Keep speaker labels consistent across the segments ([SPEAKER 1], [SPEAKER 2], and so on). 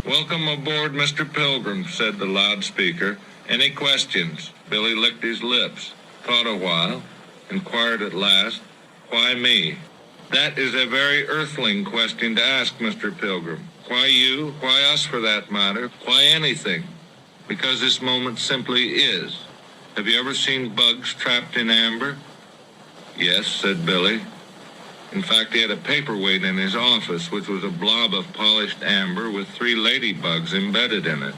[SPEAKER 1] Welcome aboard, Mr. Pilgrim, said the loudspeaker. Any questions? Billy licked his lips, thought a while, inquired at last, why me? That is a very earthling question to ask, Mr. Pilgrim. Why you? Why us, for that matter? Why anything? Because this moment simply is. Have you ever seen bugs trapped in amber? Yes, said Billy. In fact, he had a paperweight in his office, which was a blob of polished amber with 3 ladybugs embedded in it.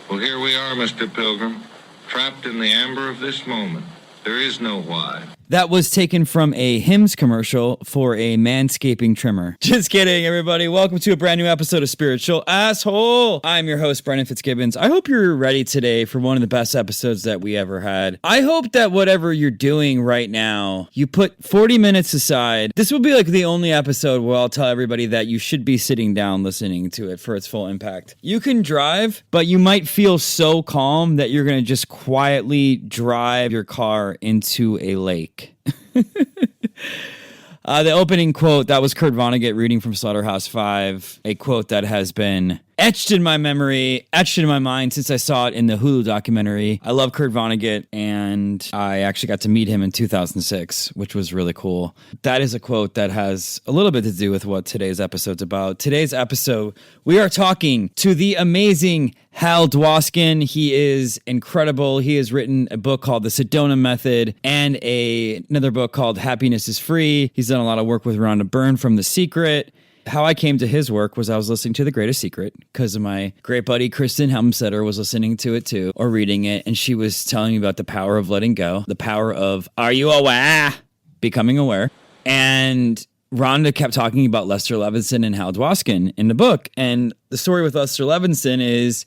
[SPEAKER 1] Well, here we are, Mr. Pilgrim, trapped in the amber of this moment. There is no why.
[SPEAKER 2] That was taken from a Hims commercial for a manscaping trimmer. Just kidding, everybody. Welcome to a brand new episode of Spiritual Asshole. I'm your host, Brennan Fitzgibbons. I hope you're ready today for one of the best episodes that we ever had. I hope that whatever you're doing right now, you put 40 minutes aside. This will be like the only episode where I'll tell everybody that you should be sitting down listening to it for its full impact. You can drive, but you might feel so calm that you're going to just quietly drive your car into a lake. The opening quote, that was Kurt Vonnegut reading from Slaughterhouse-Five, a quote that has been etched in my memory, etched in my mind since I saw it in the Hulu documentary. I love Kurt Vonnegut, and I actually got to meet him in 2006, which was really cool. That is a quote that has a little bit to do with what today's episode's about. Today's episode, we are talking to the amazing Hal Dwoskin. He is incredible. He has written a book called The Sedona Method and another book called Happiness is Free. He's done a lot of work with Rhonda Byrne from The Secret. How I came to his work was I was listening to The Greatest Secret because of my great buddy Kristen Helmstetter was listening to it too, or reading it, and she was telling me about the power of letting go, the power of, are you aware? Becoming aware. And Rhonda kept talking about Lester Levenson and Hale Dwoskin in the book. And the story with Lester Levenson is,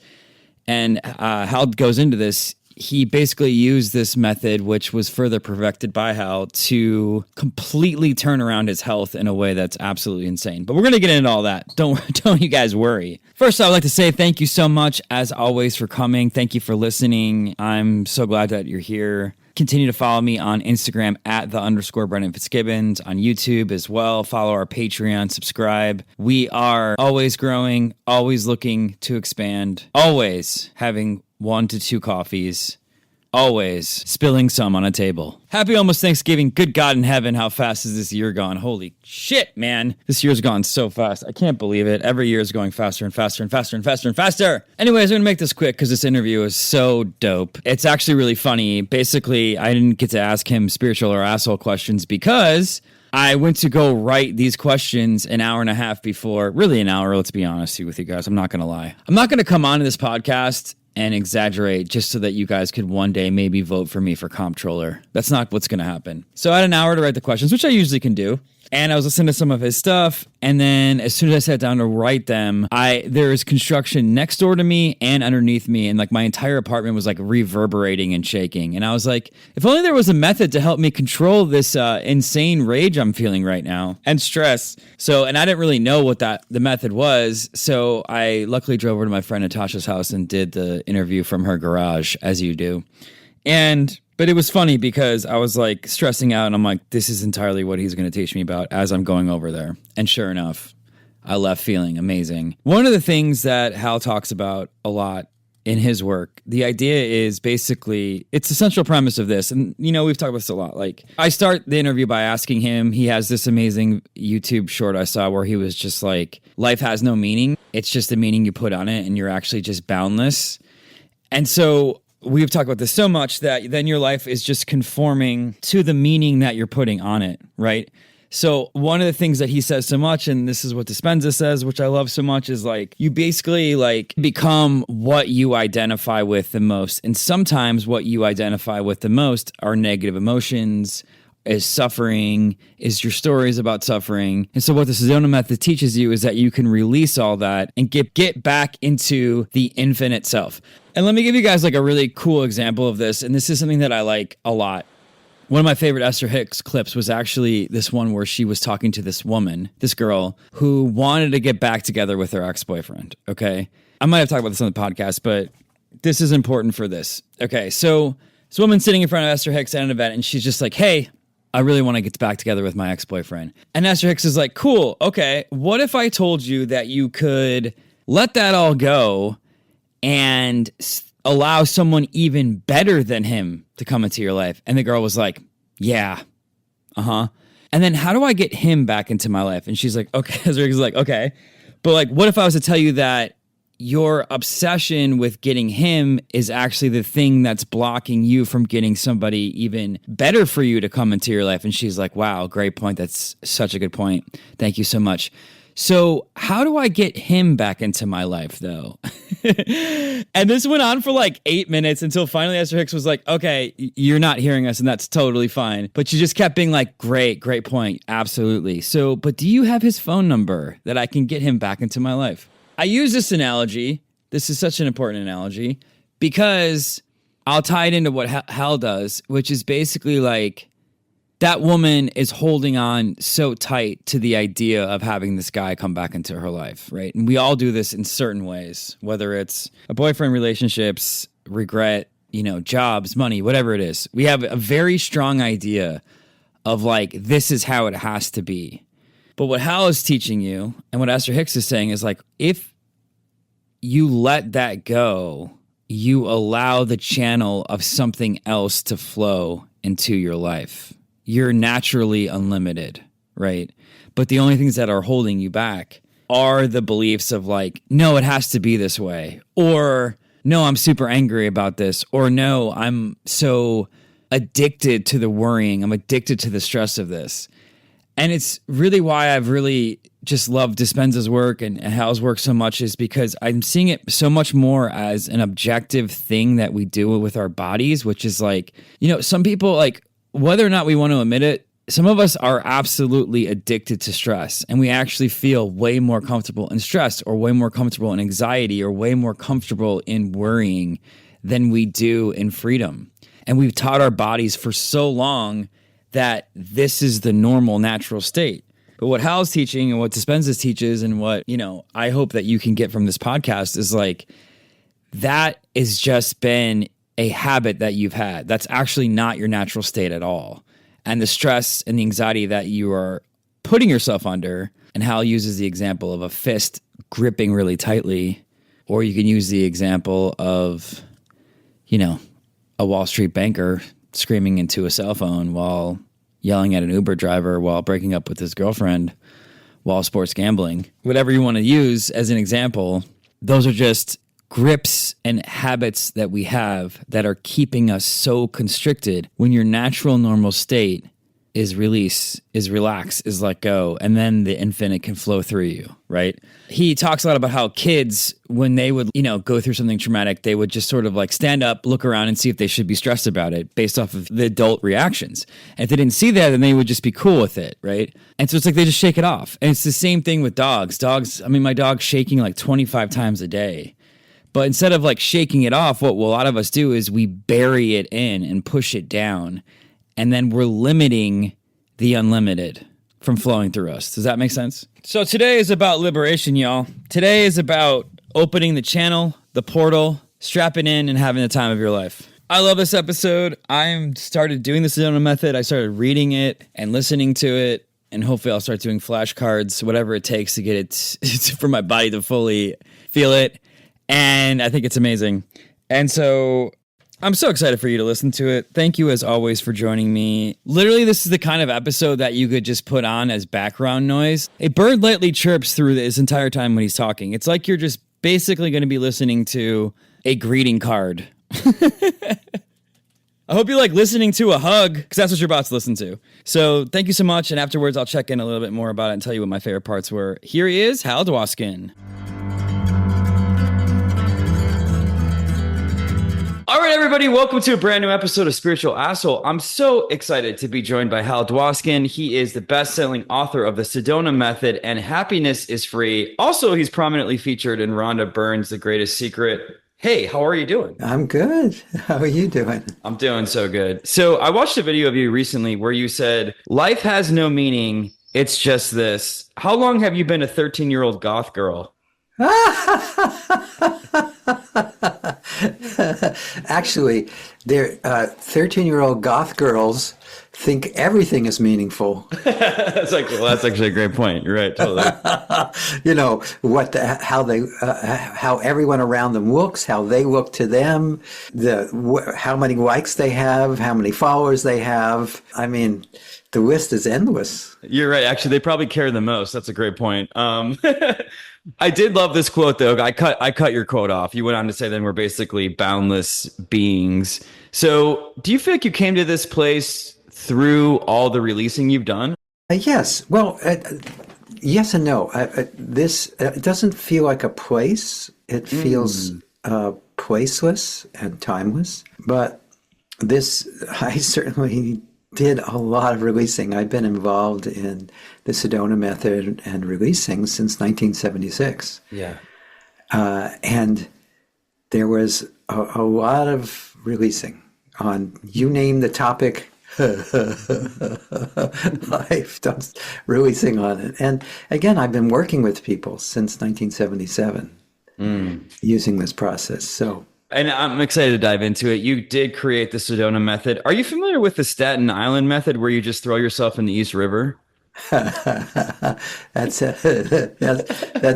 [SPEAKER 2] and Hal goes into this, he basically used this method, which was further perfected by Hal, to completely turn around his health in a way that's absolutely insane. But we're going to get into all that. Don't you guys worry. First, I would like to say thank you so much, as always, for coming. Thank you for listening. I'm so glad that you're here. Continue to follow me on Instagram at @_Brennan Fitzgibbons, on YouTube as well. Follow our Patreon, subscribe. We are always growing, always looking to expand, always having 1 to 2 coffees, always spilling some on a table. Happy almost Thanksgiving. Good God in heaven, how fast is this year gone? Holy shit, man. This year's gone so fast. I can't believe it. Every year is going faster and faster and faster and faster and faster. Anyways, I'm going to make this quick because this interview is so dope. It's actually really funny. Basically, I didn't get to ask him spiritual or asshole questions because I went to go write these questions an hour and a half before, really an hour, let's be honest with you guys. I'm not going to lie. I'm not going to come on to this podcast and exaggerate just so that you guys could one day maybe vote for me for comptroller. That's not what's going to happen. So I had an hour to write the questions, which I usually can do. And I was listening to some of his stuff. And then as soon as I sat down to write them, there is construction next door to me and underneath me. And like my entire apartment was like reverberating and shaking. And I was like, if only there was a method to help me control this insane rage I'm feeling right now and stress. And I didn't really know what the method was. So I luckily drove over to my friend Natasha's house and did the interview from her garage, as you do. But it was funny because I was like stressing out and I'm like, this is entirely what he's going to teach me about as I'm going over there. And sure enough, I left feeling amazing. One of the things that Hal talks about a lot in his work, the idea is basically, it's the central premise of this. And, you know, we've talked about this a lot. Like, I start the interview by asking him, he has this amazing YouTube short I saw where he was just like, life has no meaning. It's just the meaning you put on it and you're actually just boundless. And so we've talked about this so much that then your life is just conforming to the meaning that you're putting on it, right? So one of the things that he says so much, and this is what Dispenza says, which I love so much, is like, you basically like become what you identify with the most. And sometimes what you identify with the most are negative emotions, is suffering, is your stories about suffering. And so what the Sedona Method teaches you is that you can release all that and get back into the infinite self. And let me give you guys like a really cool example of this. And this is something that I like a lot. One of my favorite Esther Hicks clips was actually this one where she was talking to this woman, this girl, who wanted to get back together with her ex-boyfriend, okay? I might have talked about this on the podcast, but this is important for this. Okay, so this woman's sitting in front of Esther Hicks at an event, and she's just like, hey, I really want to get back together with my ex-boyfriend. And Esther Hicks is like, cool, okay, what if I told you that you could let that all go and allow someone even better than him to come into your life? And the girl was like, yeah, And then how do I get him back into my life? And she's like, okay. Esther Hicks is like, okay. But like, what if I was to tell you that your obsession with getting him is actually the thing that's blocking you from getting somebody even better for you to come into your life? And she's like, wow, great point. That's such a good point. Thank you so much. So how do I get him back into my life, though? And this went on for like 8 minutes until finally Esther Hicks was like, okay, you're not hearing us, and that's totally fine. But she just kept being like, great point. Absolutely. So, but do you have his phone number that I can get him back into my life? I use this analogy. This is such an important analogy because I'll tie it into what Hal does, which is basically like, that woman is holding on so tight to the idea of having this guy come back into her life, right? And we all do this in certain ways, whether it's a boyfriend, relationships, regret, jobs, money, whatever it is. We have a very strong idea of like, this is how it has to be. But what Hal is teaching you and what Esther Hicks is saying is like, if you let that go, you allow the channel of something else to flow into your life. You're naturally unlimited, right? But the only things that are holding you back are the beliefs of like, no, it has to be this way. Or no, I'm super angry about this. Or no, I'm so addicted to the worrying. I'm addicted to the stress of this. And it's really why I've really just loved Dispenza's work and Hal's work so much, is because I'm seeing it so much more as an objective thing that we do with our bodies, which is like, some people, like, whether or not we want to admit it, some of us are absolutely addicted to stress, and we actually feel way more comfortable in stress or way more comfortable in anxiety or way more comfortable in worrying than we do in freedom. And we've taught our bodies for so long that this is the normal, natural state. But what Hal's teaching and what Dispenza teaches and what, I hope that you can get from this podcast is like, that has just been a habit that you've had. That's actually not your natural state at all. And the stress and the anxiety that you are putting yourself under, and Hal uses the example of a fist gripping really tightly, or you can use the example of, a Wall Street banker screaming into a cell phone while yelling at an Uber driver while breaking up with his girlfriend while sports gambling. Whatever you want to use as an example, those are just grips and habits that we have that are keeping us so constricted when your natural normal state is release, is relax, is let go, and then the infinite can flow through you, right? He talks a lot about how kids, when they would, go through something traumatic, they would just sort of like stand up, look around and see if they should be stressed about it based off of the adult reactions. And if they didn't see that, then they would just be cool with it, right? And so it's like they just shake it off. And it's the same thing with dogs. My dog's shaking like 25 times a day. But instead of like shaking it off, what a lot of us do is we bury it in and push it down. And then we're limiting the unlimited from flowing through us. Does that make sense? So today is about liberation, y'all. Today is about opening the channel, the portal, strapping in and having the time of your life. I love this episode. I started doing the Sedona Method. I started reading it and listening to it. And hopefully I'll start doing flashcards, whatever it takes to get it for my body to fully feel it. And I think it's amazing. And so I'm so excited for you to listen to it. Thank you, as always, for joining me. Literally, this is the kind of episode that you could just put on as background noise. A bird lightly chirps through this entire time when he's talking. It's like you're just basically going to be listening to a greeting card. I hope you like listening to a hug, because that's what you're about to listen to. So thank you so much. And afterwards, I'll check in a little bit more about it and tell you what my favorite parts were. Here he is, Hal Dwoskin. All right, everybody, welcome to a brand new episode of Spiritual Asshole. I'm so excited to be joined by Hale Dwoskin. He is the best-selling author of the Sedona Method and Happiness is Free. Also, he's prominently featured in Rhonda Byrne's The Greatest Secret. Hey, how are you doing?
[SPEAKER 3] I'm good. How are you doing?
[SPEAKER 2] I'm doing so good. So I watched a video of you recently where you said, life has no meaning, it's just this. How long have you been a 13-year-old goth girl?
[SPEAKER 3] Actually, they're 13-year-old goth girls think everything is meaningful.
[SPEAKER 2] That's like, well, that's actually a great point. You're right, totally.
[SPEAKER 3] How everyone around them looks, how they look to them, how many likes they have, how many followers they have. I mean, the list is endless.
[SPEAKER 2] You're right. Actually, they probably care the most. That's a great point. I did love this quote, though. I cut your quote off. You went on to say then we're basically boundless beings. So do you feel like you came to this place through all the releasing you've done?
[SPEAKER 3] Yes. Well, yes and no. This it doesn't feel like a place. It feels placeless and timeless. But I certainly did a lot of releasing. I've been involved in the Sedona Method and releasing since 1976.
[SPEAKER 2] Yeah.
[SPEAKER 3] And there was a lot of releasing on, you name the topic, I've done releasing on it. And again, I've been working with people since 1977 using this process. So.
[SPEAKER 2] And I'm excited to dive into it. You did create the Sedona Method. Are you familiar with the Staten Island Method, where you just throw yourself in the East River?
[SPEAKER 3] That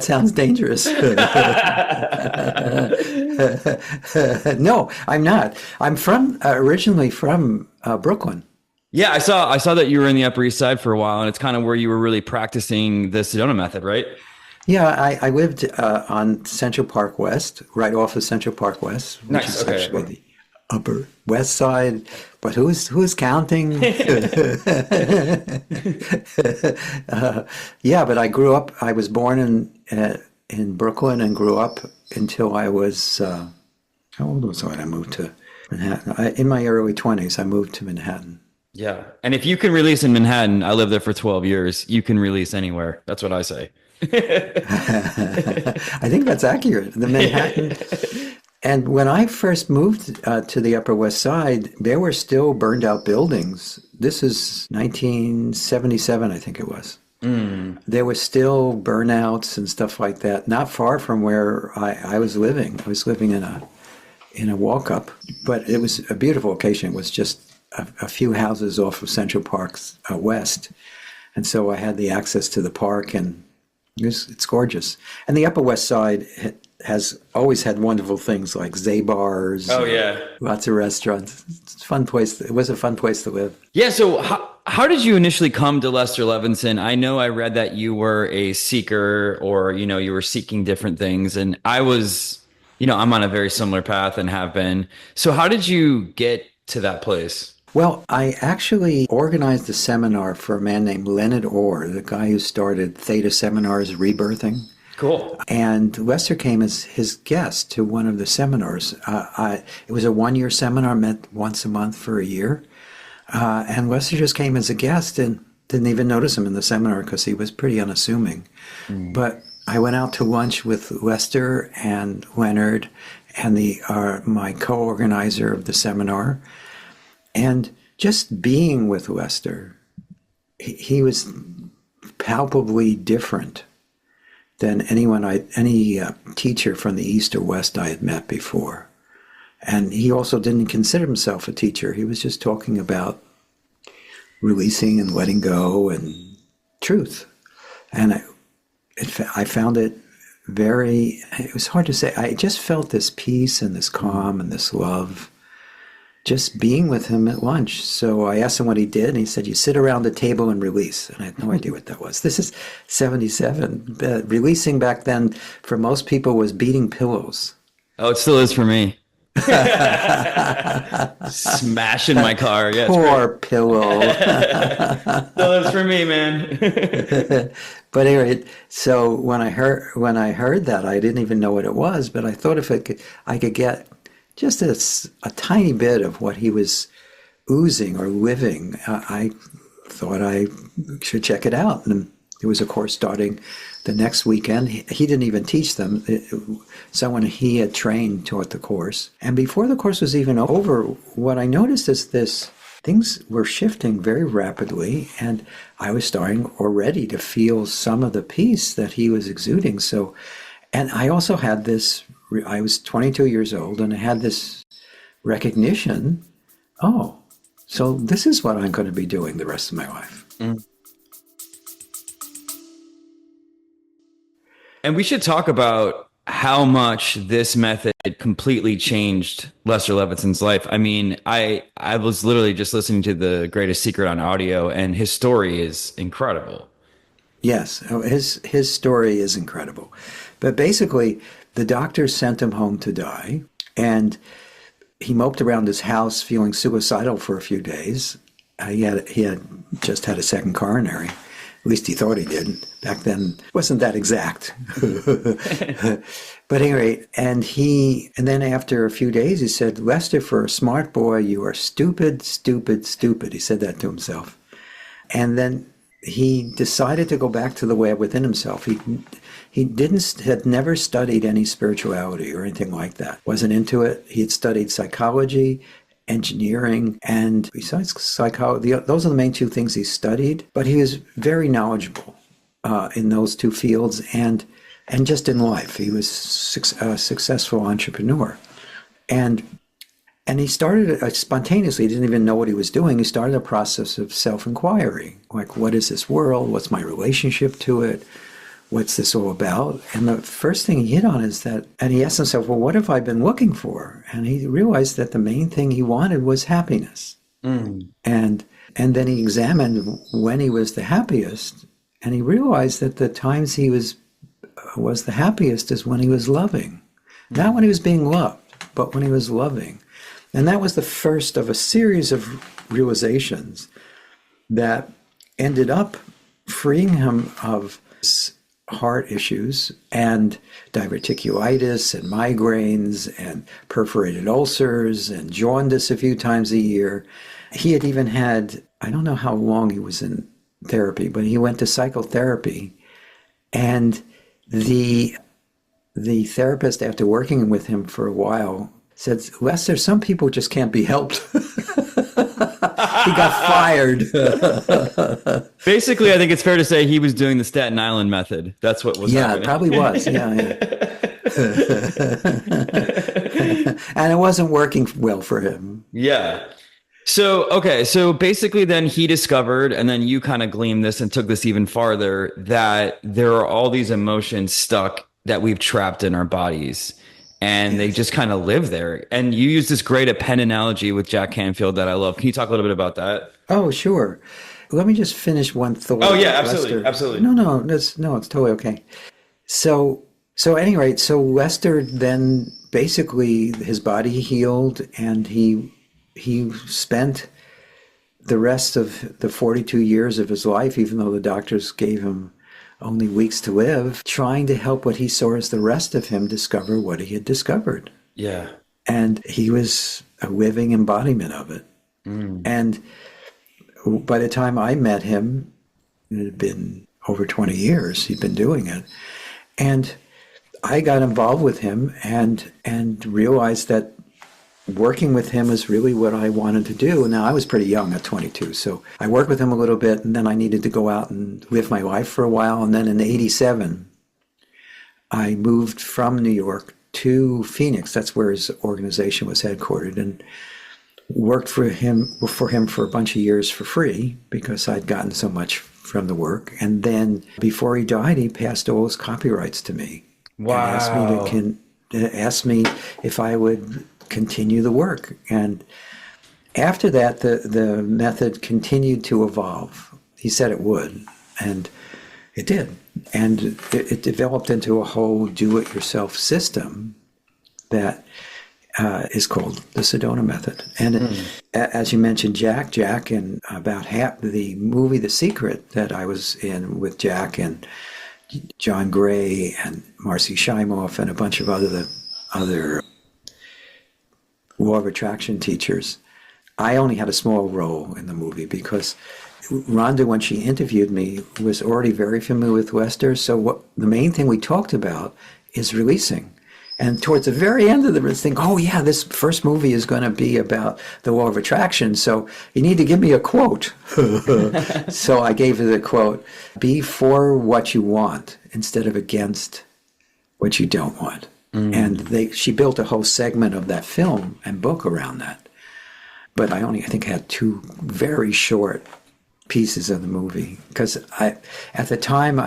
[SPEAKER 3] sounds dangerous. No, I'm not. I'm originally from Brooklyn.
[SPEAKER 2] Yeah, I saw that you were in the Upper East Side for a while, and it's kind of where you were really practicing the Sedona Method, right?
[SPEAKER 3] Yeah, I lived on Central Park West, right off of Central Park West, which is actually the Upper West Side. But who's counting? Yeah, but I grew up. I was born in Brooklyn and grew up until I was how old was I when I moved to Manhattan? In my early 20s, I moved to Manhattan.
[SPEAKER 2] Yeah, and if you can release in Manhattan, I lived there for 12 years. You can release anywhere. That's what I say.
[SPEAKER 3] I think that's accurate. The Manhattan. And when I first moved to the Upper West Side, there were still burned out buildings. This is 1977, I think it was. There were still burnouts and stuff like that, not far from where I was living. I was living in a walk-up, but it was a beautiful location. It was just a few houses off of Central Park's west. And so I had the access to the park, and it's gorgeous. And the Upper West Side has always had wonderful things like Zabar's.
[SPEAKER 2] Oh, yeah.
[SPEAKER 3] Lots of restaurants. It's a fun place. It was a fun place to live.
[SPEAKER 2] Yeah, so how did you initially come to Lester Levenson? I know I read that you were a seeker, or, you were seeking different things. And I was, I'm on a very similar path and have been. So how did you get to that place?
[SPEAKER 3] Well, I actually organized a seminar for a man named Leonard Orr, the guy who started Theta Seminars Rebirthing.
[SPEAKER 2] Cool.
[SPEAKER 3] And Lester came as his guest to one of the seminars. It was a one-year seminar, met once a month for a year. And Lester just came as a guest and didn't even notice him in the seminar because he was pretty unassuming. But I went out to lunch with Lester and Leonard and my co-organizer of the seminar. And just being with Lester, he was palpably different than any teacher from the East or West I had met before. And he also didn't consider himself a teacher. He was just talking about releasing and letting go and truth. And I found it it was hard to say. I just felt this peace and this calm and this love just being with him at lunch. So I asked him what he did, and he said, you sit around the table and release. And I had no idea what that was. This is 77. Releasing back then, for most people, was beating pillows.
[SPEAKER 2] Oh, it still is for me. Smashing my car. Yeah,
[SPEAKER 3] poor pillow.
[SPEAKER 2] Still is for me, man.
[SPEAKER 3] But anyway, so when I heard that, I didn't even know what it was, but I thought if I could get just a tiny bit of what he was oozing or living, I thought I should check it out. And there was a course starting the next weekend. He didn't even teach them. Someone he had trained taught the course. And before the course was even over, what I noticed is things were shifting very rapidly, and I was starting already to feel some of the peace that he was exuding. So, and I also had this, I was 22 years old, and I had this recognition, So this is what I'm going to be doing the rest of my life.
[SPEAKER 2] And we should talk about how much this method completely changed Lester Levenson's life. I mean, I was literally just listening to The Greatest Secret on audio, and his story is incredible.
[SPEAKER 3] Yes, his story is incredible. But basically, the doctors sent him home to die, and he moped around his house feeling suicidal for a few days. He had just had a second coronary. At least he thought he did. Back then, it wasn't that exact. But anyway, and then after a few days, he said, "Lester, for a smart boy, you are stupid, stupid, stupid." He said that to himself. And then he decided to go back to the way within himself. He had never studied any spirituality or anything like that. Wasn't into it. He had studied psychology, engineering, and besides psychology, those are the main two things he studied. But he was very knowledgeable in those two fields and just in life. He was a successful entrepreneur. And he started spontaneously. He didn't even know what he was doing. He started a process of self-inquiry. Like, what is this world? What's my relationship to it? What's this all about? And the first thing he hit on is that, and he asked himself, well, what have I been looking for? And he realized that the main thing he wanted was happiness. And then he examined when he was the happiest, and he realized that the times he was the happiest is when he was loving. Not when he was being loved, but when he was loving. And that was the first of a series of realizations that ended up freeing him of heart issues and diverticulitis and migraines and perforated ulcers and jaundice a few times a year. He had even had, I don't know how long he was in therapy, but he went to psychotherapy. And the therapist, after working with him for a while, said, "Lester, some people just can't be helped." He got fired.
[SPEAKER 2] Basically, I think it's fair to say he was doing the Staten Island method. That's what was happening.
[SPEAKER 3] It probably was. Yeah. And it wasn't working well for him.
[SPEAKER 2] Yeah. So, okay. So basically then he discovered, and then you kind of gleaned this and took this even farther, that there are all these emotions stuck that we've trapped in our bodies. And they just kind of live there. And you use this great pen analogy with Jack Canfield that I love. Can you talk a little bit about that?
[SPEAKER 3] Oh, sure. Let me just finish one thought.
[SPEAKER 2] Oh, yeah, absolutely. Lester. Absolutely.
[SPEAKER 3] No, it's totally okay. So at any rate, so Lester then basically his body healed, and he spent the rest of the 42 years of his life, even though the doctors gave him only weeks to live, trying to help what he saw as the rest of him discover what he had discovered.
[SPEAKER 2] Yeah.
[SPEAKER 3] And he was a living embodiment of it. And by the time I met him, it had been over 20 years he'd been doing it. And I got involved with him and realized that working with him is really what I wanted to do. Now, I was pretty young at 22, so I worked with him a little bit, and then I needed to go out and live my life for a while. And then in '87, I moved from New York to Phoenix. That's where his organization was headquartered, and worked for him for a bunch of years for free because I'd gotten so much from the work. And then before he died, he passed all his copyrights to me.
[SPEAKER 2] Wow.
[SPEAKER 3] And asked me if I would continue the work. And after that, the method continued to evolve. He said it would, and it did. And it developed into a whole do-it-yourself system that is called the Sedona Method. And as you mentioned, Jack, and about half the movie The Secret that I was in with Jack and John Gray and Marcy Shimoff and a bunch of other law of attraction teachers, I only had a small role in the movie because Rhonda, when she interviewed me, was already very familiar with Lester. So the main thing we talked about is releasing. And towards the very end of the thing, oh yeah, this first movie is going to be about the law of attraction. So you need to give me a quote. So I gave her the quote, "Be for what you want instead of against what you don't want." And she built a whole segment of that film and book around that. but I think, had 2 very short pieces of the movie. Because at the time,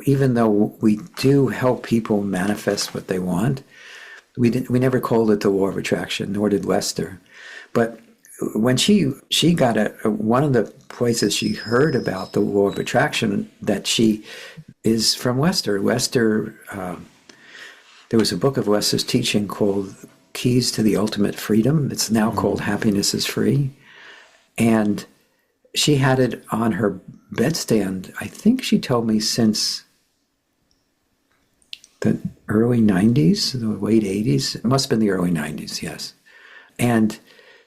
[SPEAKER 3] even though we do help people manifest what they want, we never called it the law of attraction, nor did Lester. But when she got one of the places she heard about the law of attraction, that she is from Lester. Lester, there was a book of Lester's teaching called Keys to the Ultimate Freedom. It's now called Happiness is Free. And she had it on her bedstand, I think she told me, since the early 90s, the late 80s. It must have been the early 90s, yes. And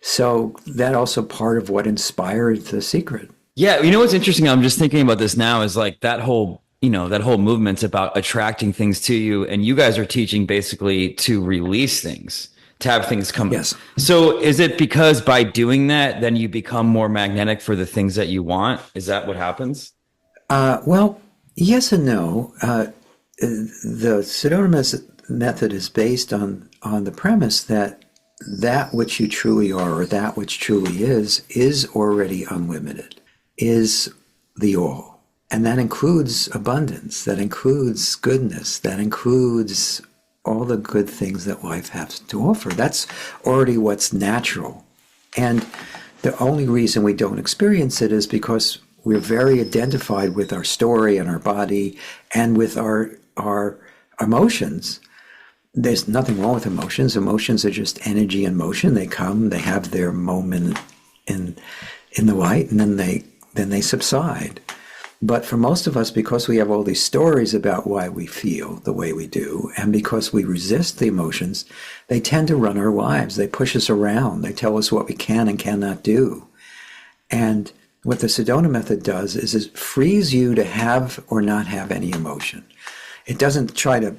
[SPEAKER 3] so that also part of what inspired The Secret.
[SPEAKER 2] Yeah, you know what's interesting? I'm just thinking about this now is like that whole movement's about attracting things to you, and you guys are teaching basically to release things, to have things come.
[SPEAKER 3] Yes.
[SPEAKER 2] So is it because by doing that, then you become more magnetic for the things that you want? Is that what happens?
[SPEAKER 3] Well, yes and no. The Sedona Method is based on the premise that which you truly are, or that which truly is already unlimited, is the all. And that includes abundance, that includes goodness, that includes all the good things that life has to offer. That's already what's natural. And the only reason we don't experience it is because we're very identified with our story and our body and with our emotions. There's nothing wrong with emotions. Emotions are just energy in motion. They come, they have their moment in the light, and then they subside. But for most of us, because we have all these stories about why we feel the way we do, and because we resist the emotions, they tend to run our lives. They push us around. They tell us what we can and cannot do. And what the Sedona Method does is it frees you to have or not have any emotion. It doesn't try to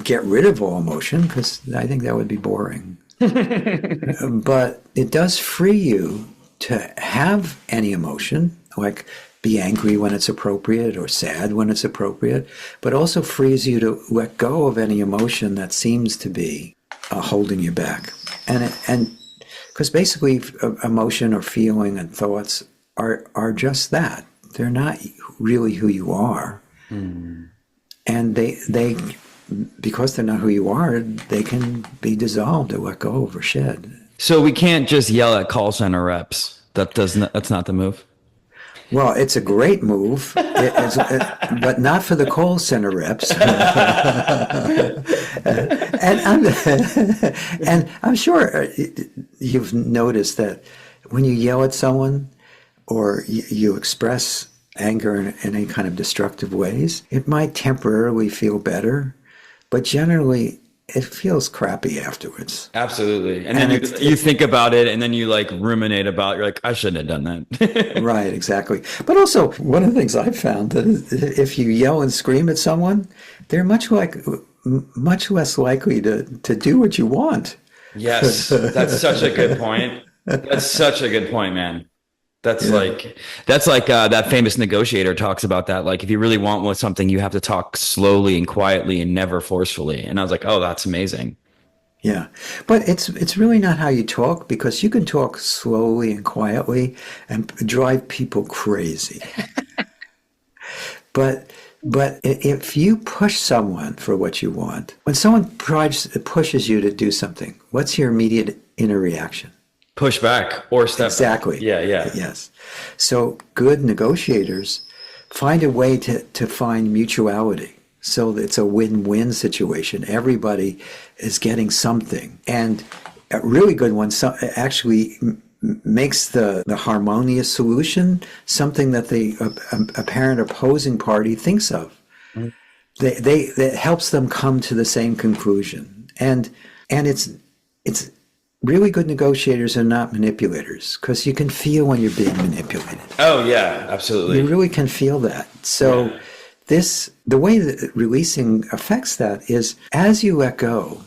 [SPEAKER 3] get rid of all emotion, because I think that would be boring. But it does free you to have any emotion, like be angry when it's appropriate or sad when it's appropriate, but also frees you to let go of any emotion that seems to be holding you back. And because basically emotion or feeling and thoughts are just that. They're not really who you are. Mm. And they because they're not who you are, they can be dissolved or let go of or shed.
[SPEAKER 2] So we can't just yell at call center reps. That's not the move.
[SPEAKER 3] Well, it's a great move, but not for the call center reps. and I'm sure you've noticed that when you yell at someone or you express anger in any kind of destructive ways, it might temporarily feel better, but generally it feels crappy afterwards.
[SPEAKER 2] Absolutely. And then you think about it, and then you like ruminate about it. You're like, I shouldn't have done that.
[SPEAKER 3] Right, exactly. But also, one of the things I've found that if you yell and scream at someone, they're much less likely to do what you want.
[SPEAKER 2] Yes, that's such a good point. That's such a good point, man. That's like that famous negotiator talks about that. Like, if you really want something, you have to talk slowly and quietly and never forcefully. And I was like, oh, that's amazing.
[SPEAKER 3] Yeah. But it's really not how you talk, because you can talk slowly and quietly and drive people crazy. But if you push someone for what you want, when someone pushes you to do something, what's your immediate inner reaction?
[SPEAKER 2] Push back or step
[SPEAKER 3] exactly.
[SPEAKER 2] back. Yeah.
[SPEAKER 3] Yes. So good negotiators find a way to find mutuality. So it's a win-win situation. Everybody is getting something. And a really good one actually makes the harmonious solution something that the apparent opposing party thinks of. Mm. That helps them come to the same conclusion. And it's really good negotiators are not manipulators, because you can feel when you're being manipulated.
[SPEAKER 2] Oh, yeah, absolutely.
[SPEAKER 3] You really can feel that. So the way that releasing affects that is, as you let go,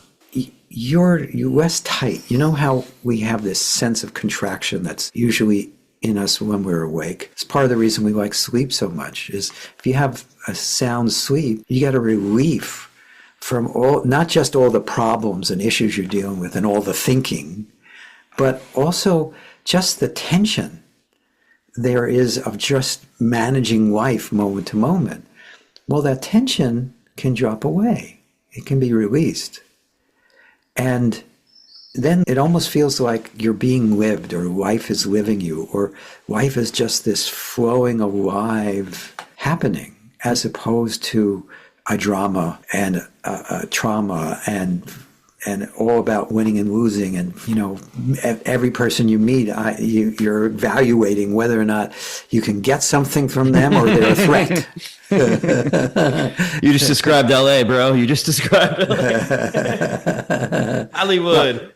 [SPEAKER 3] you're less tight. You know how we have this sense of contraction that's usually in us when we're awake? It's part of the reason we like sleep so much, is if you have a sound sleep, you get a relief from not just all the problems and issues you're dealing with and all the thinking, but also just the tension there is of just managing life moment to moment. Well, that tension can drop away. It can be released. And then it almost feels like you're being lived, or life is living you, or life is just this flowing, alive happening, as opposed to a drama and a trauma and all about winning and losing. And, every person you meet, you're evaluating whether or not you can get something from them or they're a threat.
[SPEAKER 2] You just described LA, bro. You just described LA. Hollywood.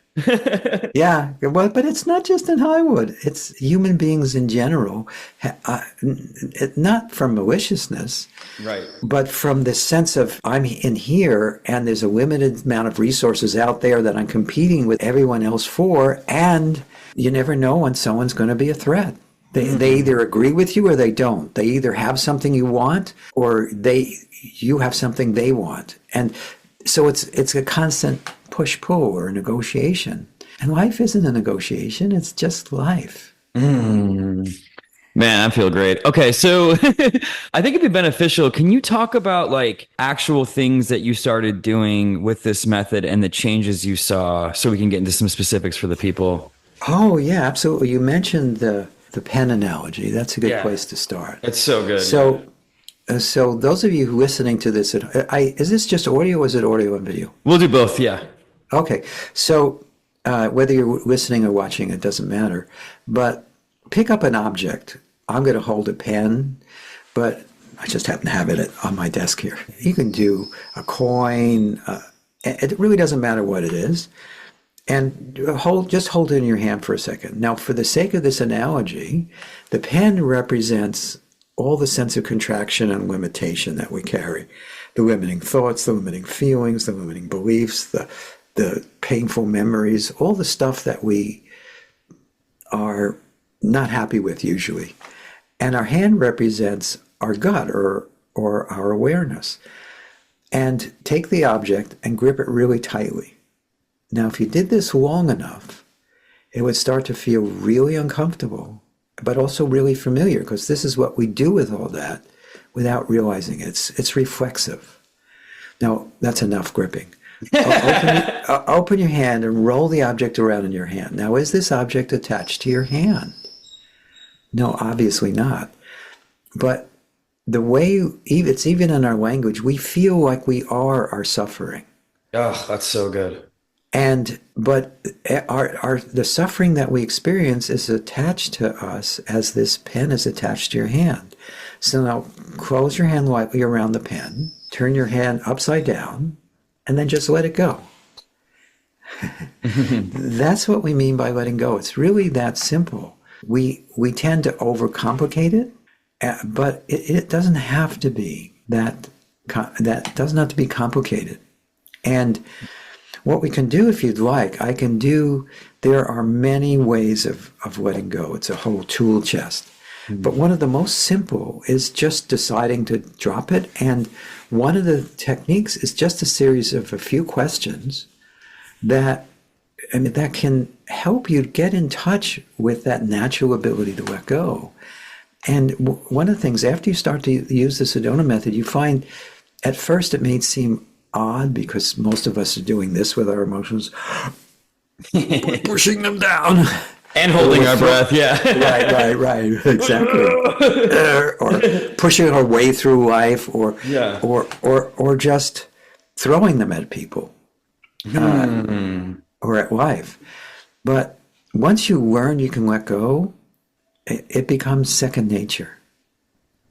[SPEAKER 3] Yeah, well, but it's not just in Hollywood. It's human beings in general, not from maliciousness,
[SPEAKER 2] Right.
[SPEAKER 3] but from the sense of I'm in here and there's a limited amount of resources out there that I'm competing with everyone else for, and you never know when someone's going to be a threat. They either agree with you or they don't. They either have something you want or you have something they want. And so it's a constant push-pull or a negotiation. And life isn't a negotiation. It's just life.
[SPEAKER 2] Man, I feel great. Okay, so I think it'd be beneficial. Can you talk about like actual things that you started doing with this method and the changes you saw, so we can get into some specifics for the people?
[SPEAKER 3] Oh, yeah, absolutely. You mentioned the pen analogy. That's a good place to start.
[SPEAKER 2] It's so good.
[SPEAKER 3] So those of you who are listening to this, is this just audio or is it audio and video?
[SPEAKER 2] We'll do both, yeah.
[SPEAKER 3] Okay, so whether you're listening or watching, it doesn't matter. But pick up an object. I'm going to hold a pen, but I just happen to have it on my desk here. You can do a coin. It really doesn't matter what it is. And just hold it in your hand for a second. Now, for the sake of this analogy, the pen represents all the sense of contraction and limitation that we carry. The limiting thoughts, the limiting feelings, the limiting beliefs, the painful memories, all the stuff that we are not happy with usually. And our hand represents our gut or our awareness. And take the object and grip it really tightly. Now, if you did this long enough, it would start to feel really uncomfortable, but also really familiar, because this is what we do with all that without realizing it. It's reflexive. Now, that's enough gripping. Open your hand and roll the object around in your hand. Now, is this object attached to your hand? No, obviously not. But the way, it's even in our language, we feel like we are our suffering.
[SPEAKER 2] Oh, that's so good.
[SPEAKER 3] But the suffering that we experience is attached to us as this pen is attached to your hand. So now close your hand lightly around the pen, turn your hand upside down, and then just let it go. That's what we mean by letting go. It's really that simple. We tend to overcomplicate it, but it doesn't have to be that doesn't have to be complicated. And what we can do, if you'd like, there are many ways of letting go. It's a whole tool chest. But one of the most simple is just deciding to drop it. And one of the techniques is just a series of a few questions that can help you get in touch with that natural ability to let go. And one of the things, after you start to use the Sedona method, you find at first it may seem odd, because most of us are doing this with our emotions, pushing them down
[SPEAKER 2] and holding our breath. Yeah.
[SPEAKER 3] right, exactly. Or pushing our way through life, or just throwing them at people or at life. But once you learn you can let go, it becomes second nature.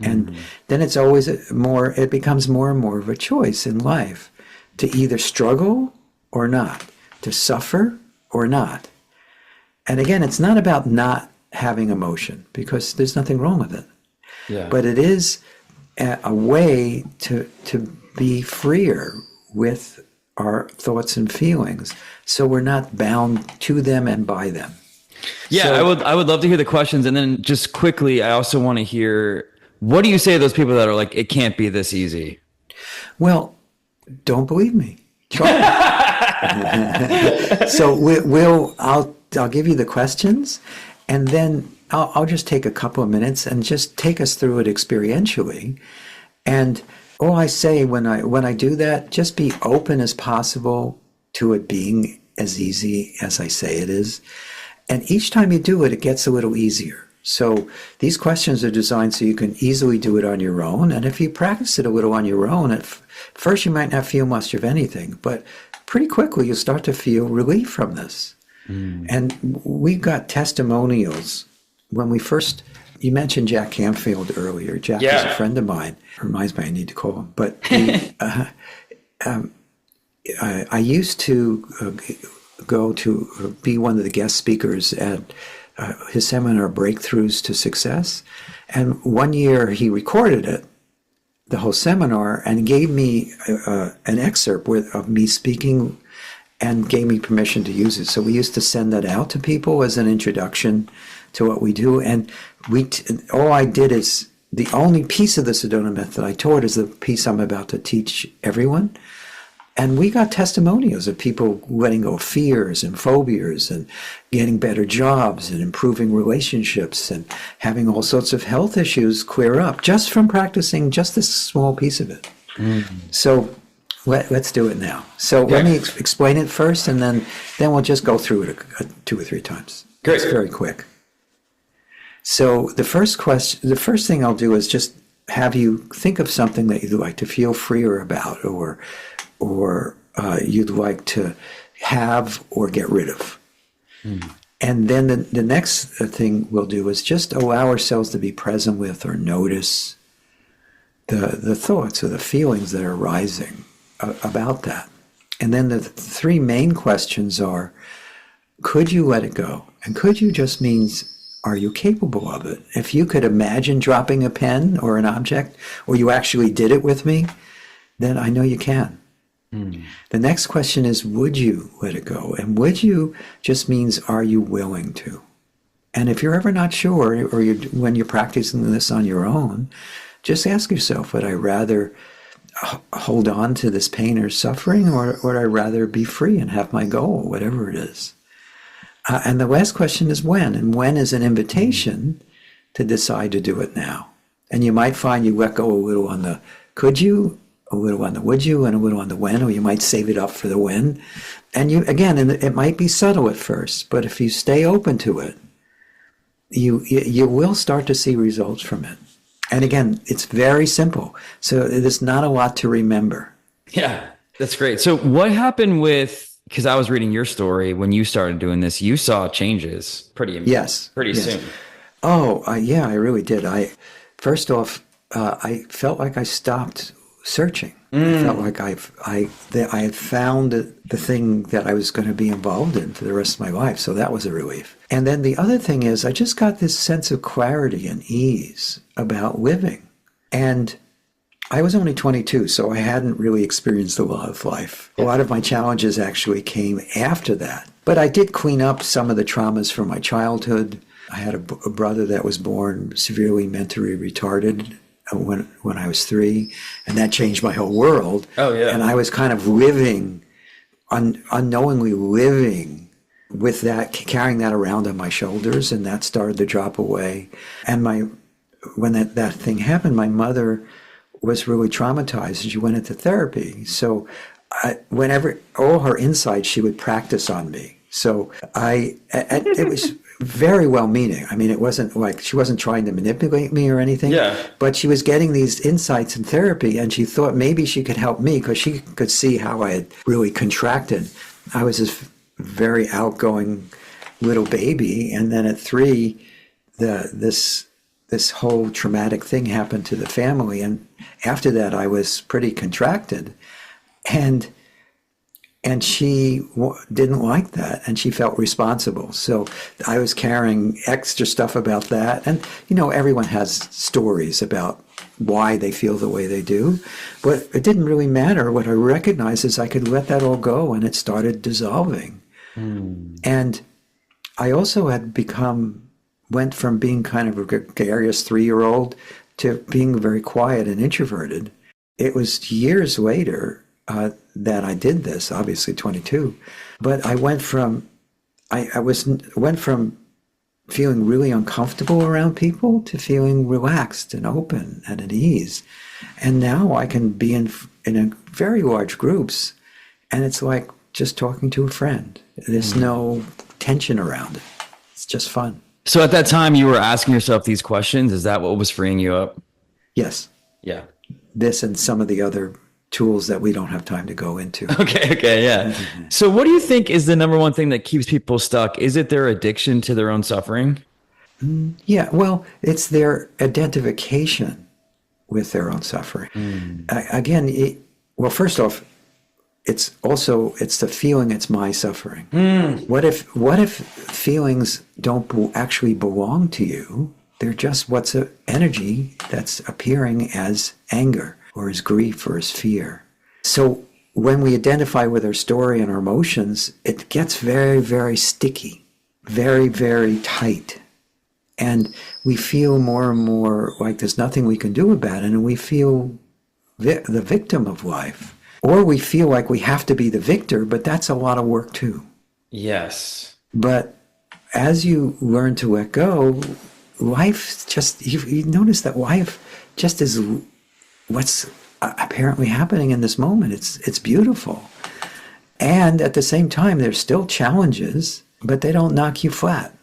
[SPEAKER 3] And then it's always it becomes more and more of a choice in life to either struggle or not, to suffer or not. And again, it's not about not having emotion, because there's nothing wrong with it. Yeah. But it is a way to be freer with our thoughts and feelings, so we're not bound to them and by them.
[SPEAKER 2] Yeah, so, I would love to hear the questions. And then just quickly, I also want to hear, what do you say to those people that are like, it can't be this easy?
[SPEAKER 3] Well, don't believe me. Try it. So I'll give you the questions, And then I'll just take a couple of minutes and just take us through it experientially. And all I say when I do that, just be open as possible to it being as easy as I say it is. And each time you do it, it gets a little easier. So these questions are designed so you can easily do it on your own. And if you practice it a little on your own, at first you might not feel much of anything, but pretty quickly you'll start to feel relief from this. And we got testimonials when we first, you mentioned Jack Canfield earlier. Jack is a friend of mine. Reminds me I need to call him. But I used to go to be one of the guest speakers at his seminar, Breakthroughs to Success. And one year he recorded it, the whole seminar, and gave me an excerpt of me speaking and gave me permission to use it. So we used to send that out to people as an introduction to what we do. And all I did is, the only piece of the Sedona Method I taught is the piece I'm about to teach everyone. And we got testimonials of people letting go of fears and phobias and getting better jobs and improving relationships and having all sorts of health issues clear up just from practicing just this small piece of it. So let's do it now. So let me explain it first, and then we'll just go through it 2 or 3 times.
[SPEAKER 2] Great.
[SPEAKER 3] It's very quick. So the first thing I'll do is just have you think of something that you'd like to feel freer about, or you'd like to have or get rid of. And then the next thing we'll do is just allow ourselves to be present with or notice the thoughts or the feelings that are rising about that. And then the 3 main questions are, could you let it go? And could you just means, are you capable of it? If you could imagine dropping a pen or an object, or you actually did it with me, then I know you can. The next question is, would you let it go? And would you just means, are you willing to? And if you're ever not sure, or when you're practicing this on your own, just ask yourself, would I rather hold on to this pain or suffering, or would I rather be free and have my goal, whatever it is? And the last question is when. And when is an invitation to decide to do it now. And you might find you let go a little on the could you, a little on the would you, and a little on the when, or you might save it up for the when. And you, again, and it might be subtle at first, but if you stay open to it, you will start to see results from it. And again, it's very simple. So there's not a lot to remember.
[SPEAKER 2] Yeah, that's great. So what happened with, because I was reading your story, when you started doing this, you saw changes pretty soon.
[SPEAKER 3] Oh, yeah, I really did. First off, I felt like I stopped searching. I felt like I had found the thing that I was going to be involved in for the rest of my life. So that was a relief. And then the other thing is I just got this sense of clarity and ease about living. And I was only 22, so I hadn't really experienced a lot of life. A lot of my challenges actually came after that. But I did clean up some of the traumas from my childhood. I had a brother that was born severely mentally retarded when I was 3, and that changed my whole world.
[SPEAKER 2] Oh, yeah.
[SPEAKER 3] And I was kind of living, unknowingly living with that, carrying that around on my shoulders, and that started to drop away. And when that thing happened, my mother was really traumatized, and she went into therapy. So whenever, all her insights, she would practice on me. So it was very well-meaning. I mean, it wasn't like she wasn't trying to manipulate me or anything. Yeah. But she was getting these insights in therapy, and she thought maybe she could help me because she could see how I had really contracted. I was this very outgoing little baby, and then at 3, this whole traumatic thing happened to the family, and after that, I was pretty contracted, and she didn't like that, and she felt responsible. So I was carrying extra stuff about that. And, everyone has stories about why they feel the way they do. But it didn't really matter. What I recognized is I could let that all go, and it started dissolving. And I also had went from being kind of a gregarious 3-year-old to being very quiet and introverted. It was years later that I did this, obviously 22, but I went from feeling really uncomfortable around people to feeling relaxed and open and at ease. And now I can be in a very large groups, and it's like just talking to a friend. There's no tension around it. It's just fun.
[SPEAKER 2] So at that time, you were asking yourself these questions. Is that what was freeing you up?
[SPEAKER 3] Yes.
[SPEAKER 2] Yeah.
[SPEAKER 3] This and some of the other tools that we don't have time to go into.
[SPEAKER 2] Okay, yeah. So what do you think is the number one thing that keeps people stuck? Is it their addiction to their own suffering?
[SPEAKER 3] Yeah, well, it's their identification with their own suffering. Well, first off, it's the feeling it's my suffering. What if feelings don't actually belong to you? They're just what's an energy that's appearing as anger or as grief or as fear. So when we identify with our story and our emotions, it gets very, very sticky, very, very tight. And we feel more and more like there's nothing we can do about it, and we feel the victim of life. Or we feel like we have to be the victor, but that's a lot of work too.
[SPEAKER 2] Yes.
[SPEAKER 3] But as you learn to let go, life just, you notice that life just is what's apparently happening in this moment. It's beautiful. And at the same time, there's still challenges, but they don't knock you flat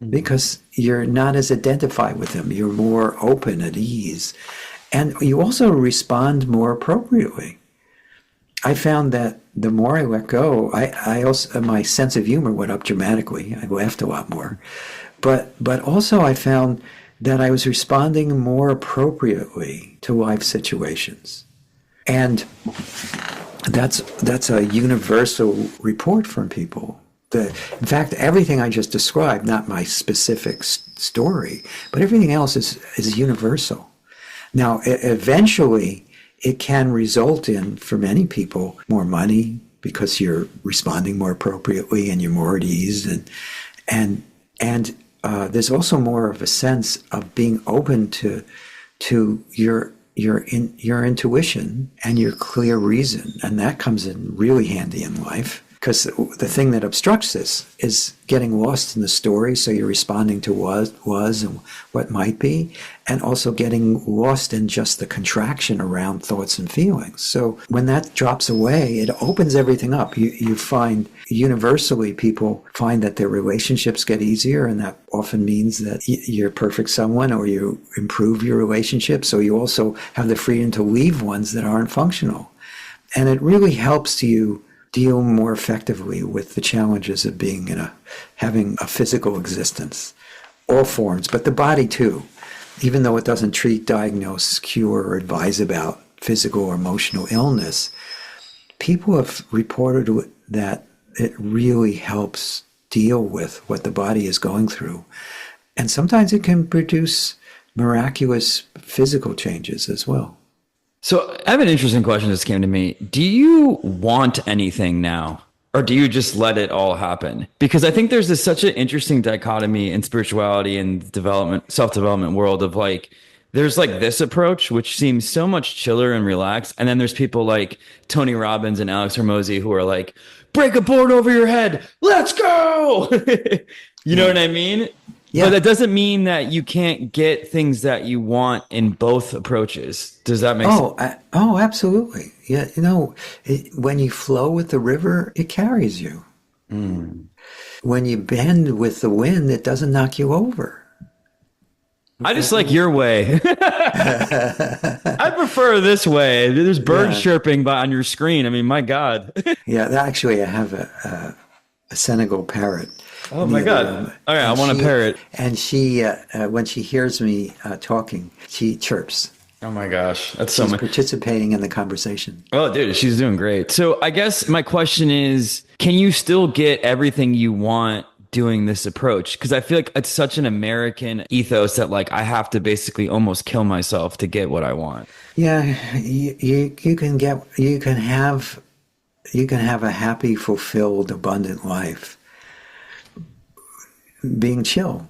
[SPEAKER 3] because you're not as identified with them. You're more open, at ease. And you also respond more appropriately. I found that the more I let go, I also, my sense of humor went up dramatically. I laughed a lot more. But also I found that I was responding more appropriately to life situations. And that's a universal report from people. In fact, everything I just described, not my specific story, but everything else is universal. Now, eventually, it can result in, for many people, more money because you're responding more appropriately and you're more at ease, and there's also more of a sense of being open to your intuition and your clear reason, and that comes in really handy in life. Because the thing that obstructs this is getting lost in the story, so you're responding to what was and what might be, and also getting lost in just the contraction around thoughts and feelings. So when that drops away, it opens everything up. You find, universally, people find that their relationships get easier, and that often means that you're perfect someone or you improve your relationship, so you also have the freedom to leave ones that aren't functional. And it really helps you deal more effectively with the challenges of being having a physical existence, all forms, but the body too. Even though it doesn't treat, diagnose, cure, or advise about physical or emotional illness, people have reported that it really helps deal with what the body is going through. And sometimes it can produce miraculous physical changes as well.
[SPEAKER 2] So I have an interesting question that just came to me. Do you want anything now? Or do you just let it all happen? Because I think there's such an interesting dichotomy in spirituality and self-development world of like, there's like this approach, which seems so much chiller and relaxed. And then there's people like Tony Robbins and Alex Hormozy who are like, break a board over your head. Let's go. You know what I mean? Yeah. But that doesn't mean that you can't get things that you want in both approaches. Does that make sense?
[SPEAKER 3] Oh, absolutely. Yeah, when you flow with the river, it carries you. When you bend with the wind, it doesn't knock you over.
[SPEAKER 2] I just like your way. I prefer this way. There's birds chirping on your screen. I mean, my God. Yeah,
[SPEAKER 3] actually, I have a Senegal parrot.
[SPEAKER 2] Oh my God! All right, I want a parrot.
[SPEAKER 3] And she, when she hears me talking, she chirps.
[SPEAKER 2] Oh my gosh, that's
[SPEAKER 3] she's participating in the conversation.
[SPEAKER 2] Oh, dude, she's doing great. So I guess my question is, can you still get everything you want doing this approach? Because I feel like it's such an American ethos that like I have to basically almost kill myself to get what I want.
[SPEAKER 3] Yeah, you can have a happy, fulfilled, abundant life being chill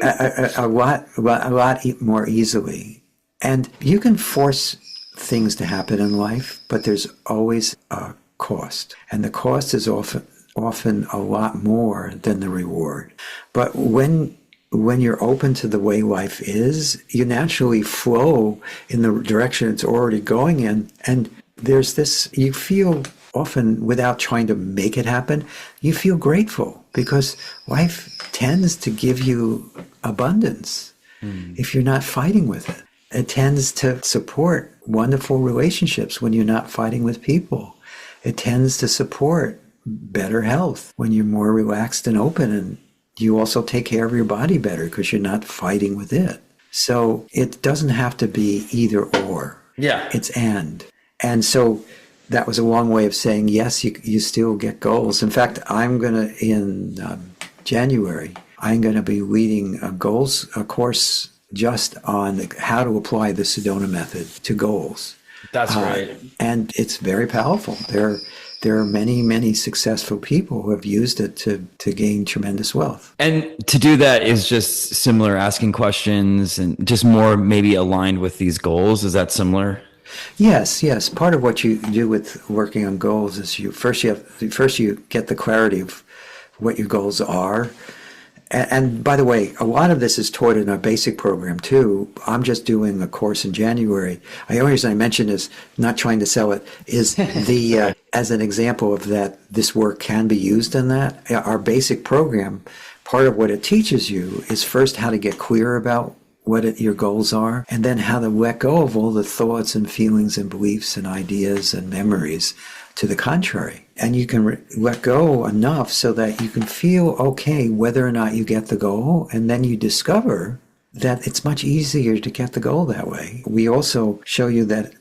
[SPEAKER 3] a lot more easily. And you can force things to happen in life, but there's always a cost. And the cost is often a lot more than the reward. But when when you're open to the way life is, you naturally flow in the direction it's already going in. And there's this, you feel often without trying to make it happen, you feel grateful because life tends to give you abundance if you're not fighting with it. It tends to support wonderful relationships when you're not fighting with people. It tends to support better health when you're more relaxed and open, and you also take care of your body better because you're not fighting with it. So it doesn't have to be either or.
[SPEAKER 2] Yeah.
[SPEAKER 3] It's and. And so that was a long way of saying, yes, you still get goals. In fact, I'm going to, in January, I'm going to be leading a course just on how to apply the Sedona Method to goals.
[SPEAKER 2] That's right.
[SPEAKER 3] And it's very powerful. There are many, many successful people who have used it to gain tremendous wealth.
[SPEAKER 2] And to do that is just similar, asking questions and just more maybe aligned with these goals. Is that similar?
[SPEAKER 3] Yes. Part of what you do with working on goals is you first get the clarity of what your goals are. And by the way, a lot of this is taught in our basic program too. I'm just doing a course in January. The only reason I mention is not trying to sell it is the as an example of that this work can be used in that. Our basic program, part of what it teaches you is first how to get clear about what your goals are, and then how to let go of all the thoughts and feelings and beliefs and ideas and memories to the contrary. And you can let go enough so that you can feel okay whether or not you get the goal, and then you discover that it's much easier to get the goal that way. We also show you that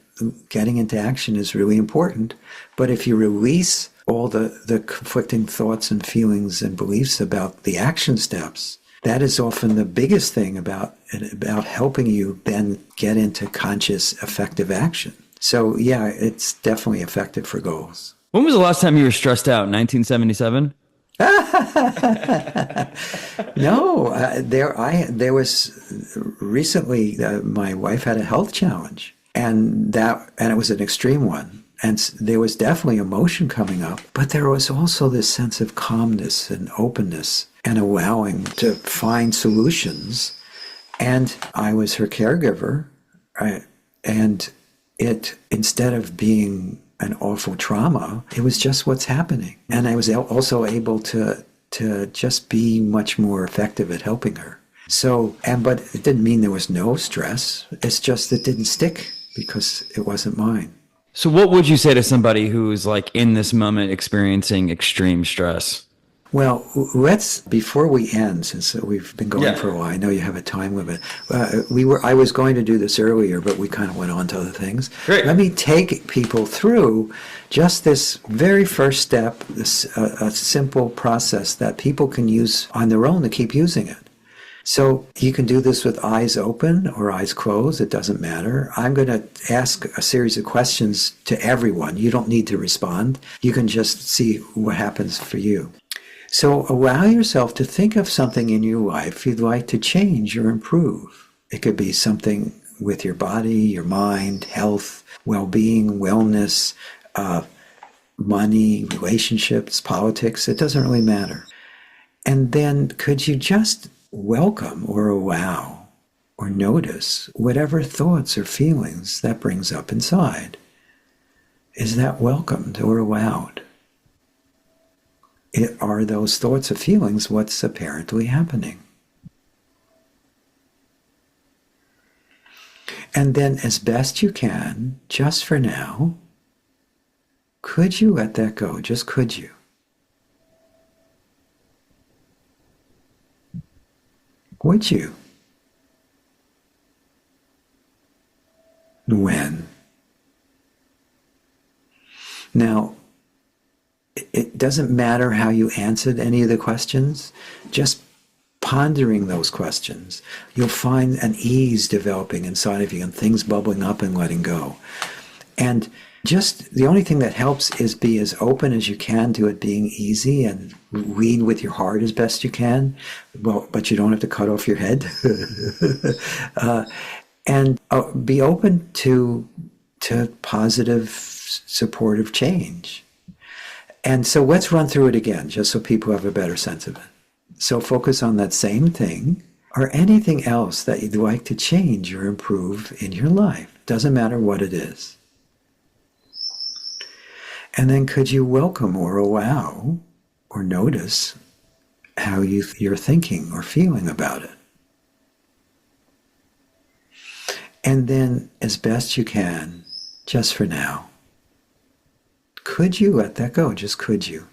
[SPEAKER 3] getting into action is really important, but if you release all the conflicting thoughts and feelings and beliefs about the action steps, that is often the biggest thing about helping you then get into conscious, effective action. So yeah, it's definitely effective for goals.
[SPEAKER 2] When was the last time you were stressed out? 1977?
[SPEAKER 3] No, there was recently. My wife had a health challenge, and it was an extreme one. And there was definitely emotion coming up, but there was also this sense of calmness and openness and allowing to find solutions. And I was her caregiver, and it, instead of being an awful trauma, it was just what's happening. And I was also able to just be much more effective at helping her. But it didn't mean there was no stress. It's just it didn't stick because it wasn't mine.
[SPEAKER 2] So what would you say to somebody who's like in this moment experiencing extreme stress?
[SPEAKER 3] Well, before we end, since we've been going for a while, I know you have a time limit. I was going to do this earlier, but we kind of went on to other things.
[SPEAKER 2] Great.
[SPEAKER 3] Let me take people through just this very first step, a simple process that people can use on their own to keep using it. So you can do this with eyes open or eyes closed. It doesn't matter. I'm going to ask a series of questions to everyone. You don't need to respond. You can just see what happens for you. So allow yourself to think of something in your life you'd like to change or improve. It could be something with your body, your mind, health, well-being, wellness, money, relationships, politics. It doesn't really matter. And then could you just welcome or allow or notice whatever thoughts or feelings that brings up inside? Is that welcomed or allowed? Are those thoughts or feelings what's apparently happening? And then as best you can, just for now, could you let that go? Just could you? Would you? When? Now, it doesn't matter how you answered any of the questions, just pondering those questions, you'll find an ease developing inside of you and things bubbling up and letting go. And just the only thing that helps is be as open as you can to it being easy and lead with your heart as best you can. Well, but you don't have to cut off your head. And be open to positive, supportive change. And so let's run through it again, just so people have a better sense of it. So focus on that same thing, or anything else that you'd like to change or improve in your life. Doesn't matter what it is. And then could you welcome or allow or notice how you're thinking or feeling about it? And then, as best you can, just for now, could you let that go? Just could you?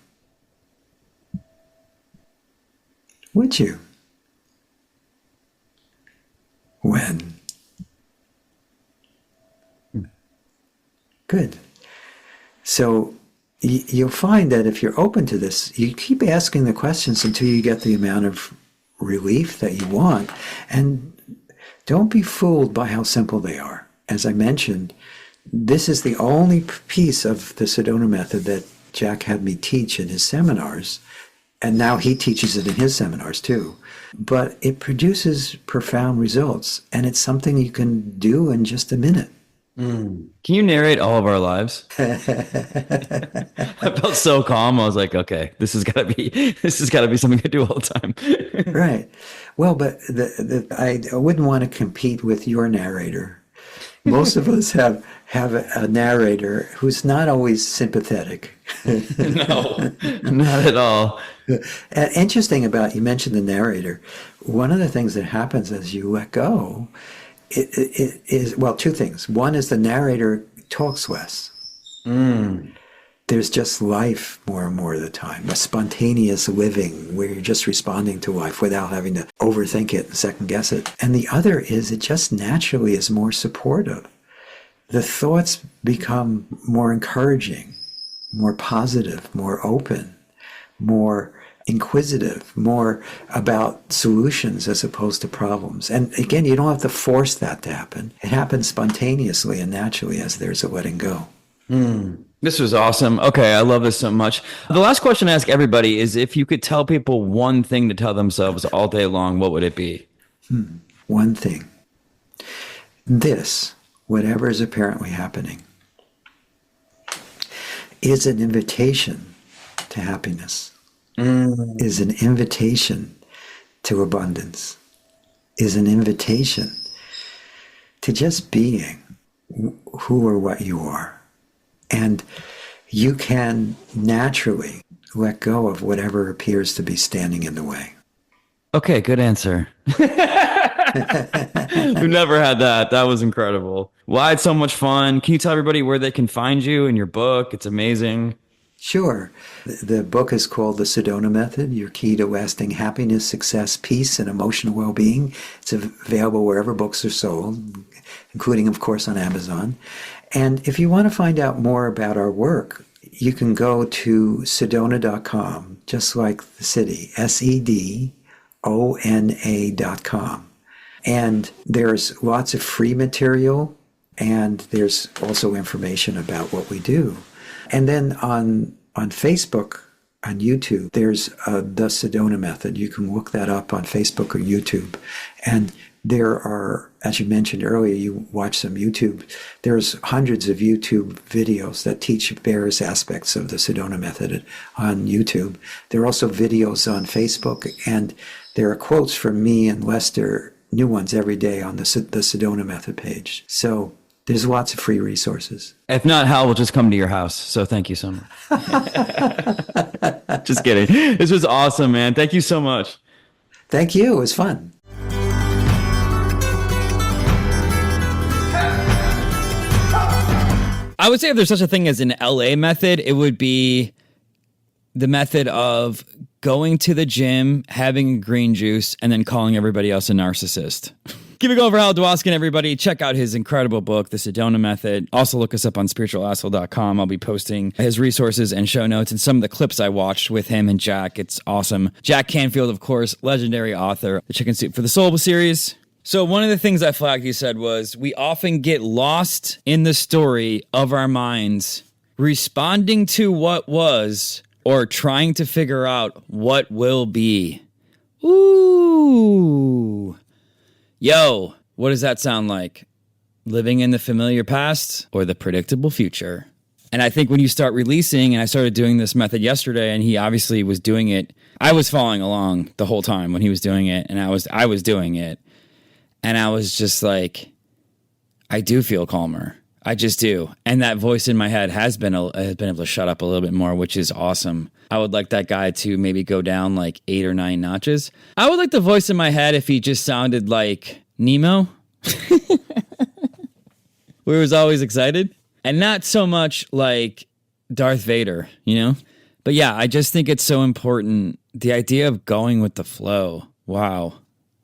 [SPEAKER 3] Would you? When? Good. So you'll find that if you're open to this, you keep asking the questions until you get the amount of relief that you want. And don't be fooled by how simple they are. As I mentioned, this is the only piece of the Sedona Method that Jack had me teach in his seminars. And now he teaches it in his seminars too. But it produces profound results. And it's something you can do in just a minute.
[SPEAKER 2] Can you narrate all of our lives? I felt so calm. I was like, okay, this has got to be something I do all the time.
[SPEAKER 3] Right. Well, but I wouldn't want to compete with your narrator. Most of us have a narrator who's not always sympathetic.
[SPEAKER 2] No, not at all.
[SPEAKER 3] Interesting about, you mentioned the narrator. One of the things that happens as you let go, it is, well, two things. One is the narrator talks less. There's just life more and more of the time, a spontaneous living where you're just responding to life without having to overthink it and second guess it. And the other is it just naturally is more supportive. The thoughts become more encouraging, more positive, more open, more inquisitive, more about solutions as opposed to problems. And again, you don't have to force that to happen. It happens spontaneously and naturally as there's a letting go.
[SPEAKER 2] This was awesome. Okay, I love this so much. The last question I ask everybody is, if you could tell people one thing to tell themselves all day long, what would it be?
[SPEAKER 3] One thing. This, whatever is apparently happening, is an invitation to happiness, is an invitation to abundance, is an invitation to just being who or what you are. And you can naturally let go of whatever appears to be standing in the way.
[SPEAKER 2] Okay, good answer. We've never had that. That was incredible. Well, I had so much fun. Can you tell everybody where they can find you and your book? It's amazing.
[SPEAKER 3] Sure. The book is called The Sedona Method, Your Key to Lasting Happiness, Success, Peace, and Emotional Well-Being. It's available wherever books are sold, including, of course, on Amazon. And if you want to find out more about our work, you can go to sedona.com, just like the city, SEDONA.com. And there's lots of free material, and there's also information about what we do. And then on Facebook, on YouTube, there's the Sedona Method. You can look that up on Facebook or YouTube. And there are, as you mentioned earlier, you watch some YouTube. There's hundreds of YouTube videos that teach various aspects of the Sedona Method on YouTube. There are also videos on Facebook, and there are quotes from me and Lester, new ones every day on the Sedona Method page. So there's lots of free resources.
[SPEAKER 2] If not, Hal will just come to your house. So thank you so much. Just kidding. This was awesome, man. Thank you so much.
[SPEAKER 3] Thank you. It was fun.
[SPEAKER 2] I would say if there's such a thing as an LA method, it would be the method of going to the gym, having a green juice, and then calling everybody else a narcissist. Keep it going for Hal Dwoskin, everybody. Check out his incredible book, The Sedona Method. Also look us up on spiritualasshole.com. I'll be posting his resources and show notes and some of the clips I watched with him and Jack. It's awesome. Jack Canfield, of course, legendary author, the Chicken Soup for the Soul series. So one of the things I flagged you said was, we often get lost in the story of our minds, responding to what was or trying to figure out what will be. Ooh. Yo, what does that sound like? Living in the familiar past or the predictable future? And I think when you start releasing, and I started doing this method yesterday, and he obviously was doing it, I was following along the whole time when he was doing it, and I was doing it. And I was just like, I do feel calmer. I just do. And that voice in my head has been able to shut up a little bit more, which is awesome. I would like that guy to maybe go down like 8 or 9 notches. I would like the voice in my head if he just sounded like Nemo, where he was always excited, and not so much like Darth Vader, you know? But yeah, I just think it's so important. The idea of going with the flow. Wow.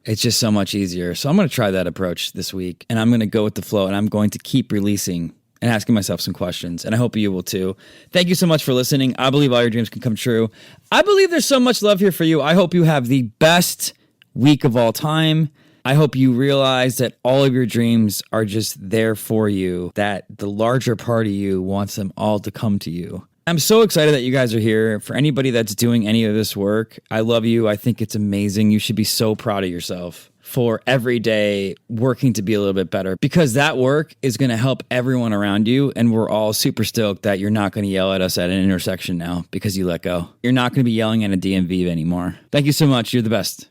[SPEAKER 2] It's just so much easier. So I'm going to try that approach this week, and I'm going to go with the flow, and I'm going to keep releasing and asking myself some questions, and I hope you will too. Thank you so much for listening. I believe all your dreams can come true. I believe there's so much love here for you. I hope you have the best week of all time. I hope you realize that all of your dreams are just there for you, that the larger part of you wants them all to come to you. I'm so excited that you guys are here. For anybody that's doing any of this work, I love you. I think it's amazing. You should be so proud of yourself for every day working to be a little bit better, because that work is going to help everyone around you. And we're all super stoked that you're not going to yell at us at an intersection now because you let go. You're not going to be yelling at a DMV anymore. Thank you so much. You're the best.